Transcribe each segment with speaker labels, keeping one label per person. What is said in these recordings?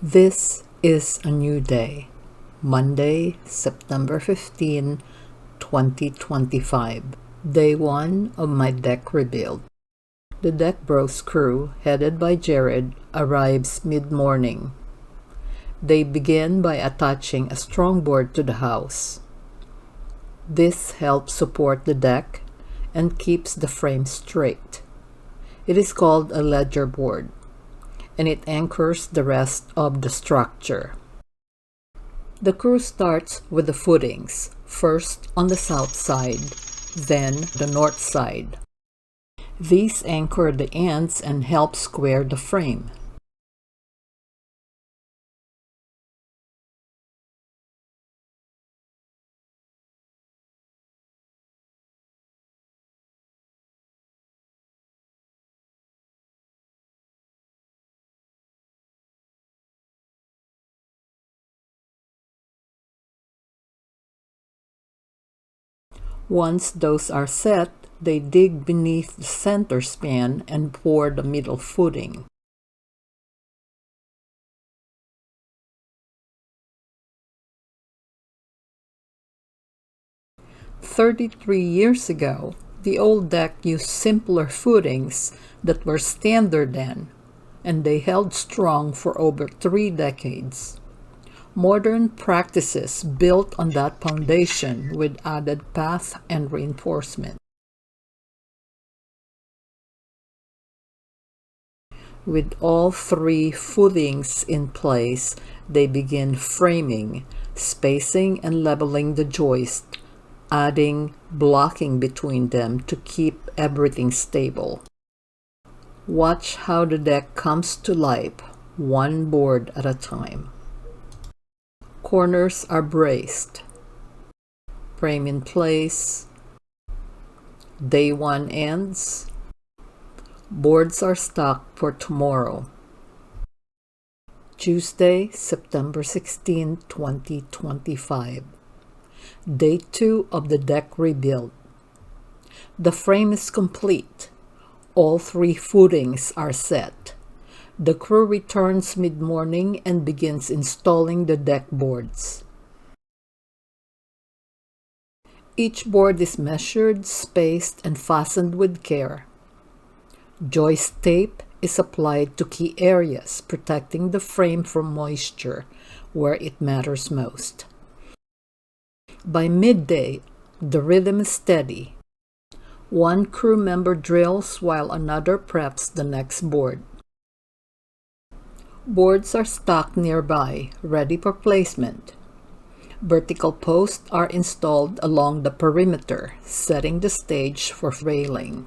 Speaker 1: This is a new day, Monday, September 15, 2025, day 1 of my deck rebuild. The Deck Bros crew, headed by Jared, arrives mid-morning. They begin by attaching a strong board to the house. This helps support the deck and keeps the frame straight. It is called a ledger board, and it anchors the rest of the structure. The crew starts with the footings, first on the south side, then the north side. These anchor the ends and help square the frame. Once those are set, they dig beneath the center span and pour the middle footing. "33 years ago, the old deck used simpler footings that were standard then, and they held strong for over 3 decades. Modern practices built on that foundation with added path and reinforcement. With all 3 footings in place, they begin framing, spacing and leveling the joist, adding blocking between them to keep everything stable. Watch how the deck comes to life, one board at a time. Corners are braced. Frame in place. Day 1 ends. Boards are stocked for tomorrow. Tuesday, September 16, 2025. Day 2 of the deck rebuild. The frame is complete. All 3 footings are set. The crew returns mid-morning and begins installing the deck boards. Each board is measured, spaced, and fastened with care. Joist tape is applied to key areas, protecting the frame from moisture where it matters most. By midday, the rhythm is steady. One crew member drills while another preps the next board. Boards are stacked nearby, ready for placement. Vertical posts are installed along the perimeter, setting the stage for railing.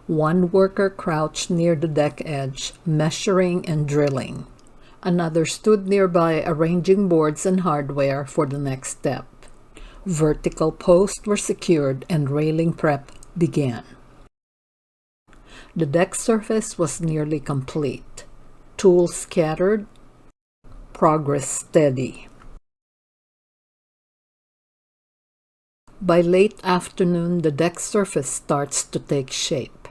Speaker 1: One worker crouched near the deck edge, measuring and drilling. Another stood nearby, arranging boards and hardware for the next step. Vertical posts were secured and railing prep began. The deck surface was nearly complete. Tools scattered, progress steady. By late afternoon, the deck surface starts to take shape.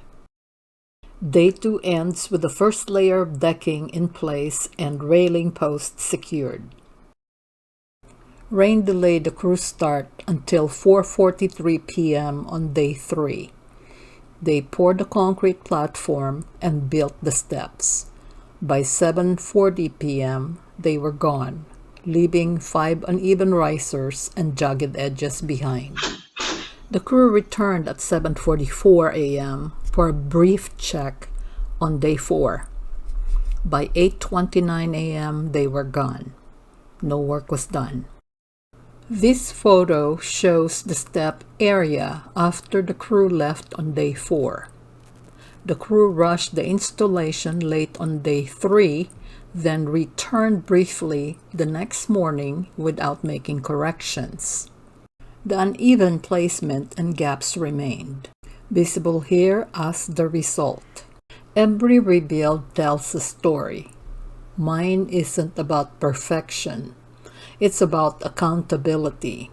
Speaker 1: Day 2 ends with the first layer of decking in place and railing posts secured. Rain delayed the crew start until 4:43 p.m. on day 3. They poured the concrete platform and built the steps. By 7:40 p.m., they were gone, leaving 5 uneven risers and jagged edges behind. The crew returned at 7:44 a.m. for a brief check on day 4. By 8:29 a.m., they were gone. No work was done. This photo shows the step area after the crew left on day 4. The crew rushed the installation late on day 3, then returned briefly the next morning without making corrections. The uneven placement and gaps remained, visible here as the result. Every rebuild tells a story. Mine isn't about perfection. It's about accountability.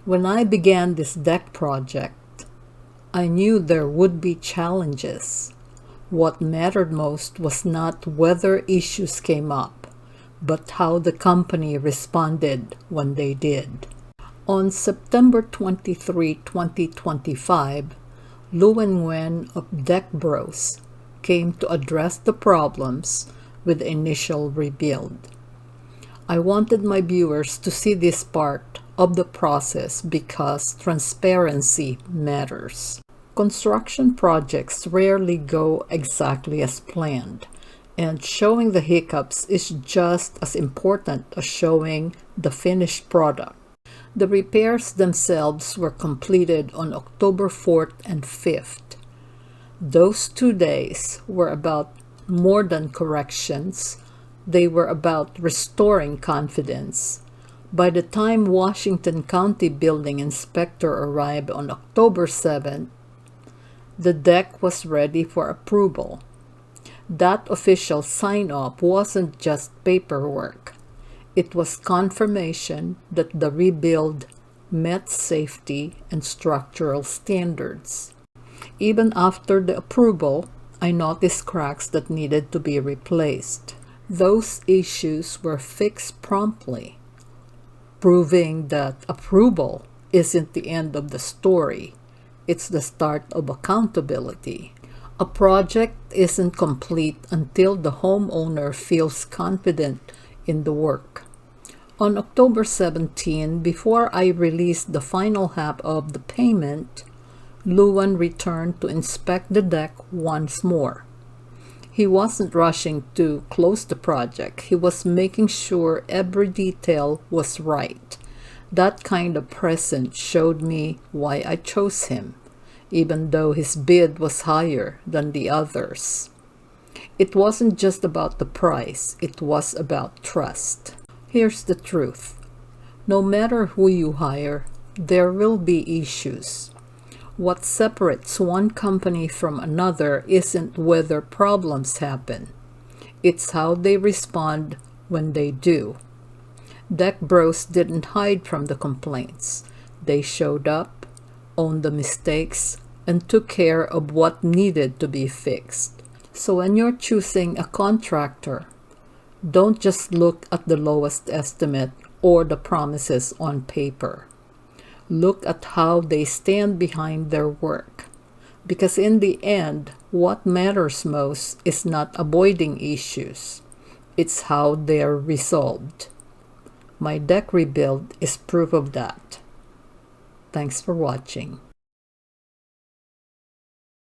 Speaker 1: When I began this deck project, I knew there would be challenges. What mattered most was not whether issues came up, but how the company responded when they did. On September 23, 2025, Lu and Nguyen of Deck Bros came to address the problems with the initial rebuild. I wanted my viewers to see this part of the process because transparency matters. Construction projects rarely go exactly as planned, and showing the hiccups is just as important as showing the finished product. The repairs themselves were completed on October 4th and 5th. Those 2 days were about more than corrections. They were about restoring confidence. By the time Washington County Building Inspector arrived on October 7th, the deck was ready for approval. That official sign-off wasn't just paperwork. It was confirmation that the rebuild met safety and structural standards. Even after the approval, I noticed cracks that needed to be replaced. Those issues were fixed promptly, proving that approval isn't the end of the story. It's the start of accountability. A project isn't complete until the homeowner feels confident in the work. On October 17, before I released the final half of the payment, Luan returned to inspect the deck once more. He wasn't rushing to close the project. He was making sure every detail was right. That kind of presence showed me why I chose him, even though his bid was higher than the others. It wasn't just about the price, it was about trust. Here's the truth. No matter who you hire, there will be issues. What separates one company from another isn't whether problems happen. It's how they respond when they do. Deck Bros didn't hide from the complaints. They showed up, owned the mistakes, and took care of what needed to be fixed. So when you're choosing a contractor, don't just look at the lowest estimate or the promises on paper. Look at how they stand behind their work. Because in the end, what matters most is not avoiding issues. It's how they're resolved. My deck rebuild is proof of that. Thanks for watching.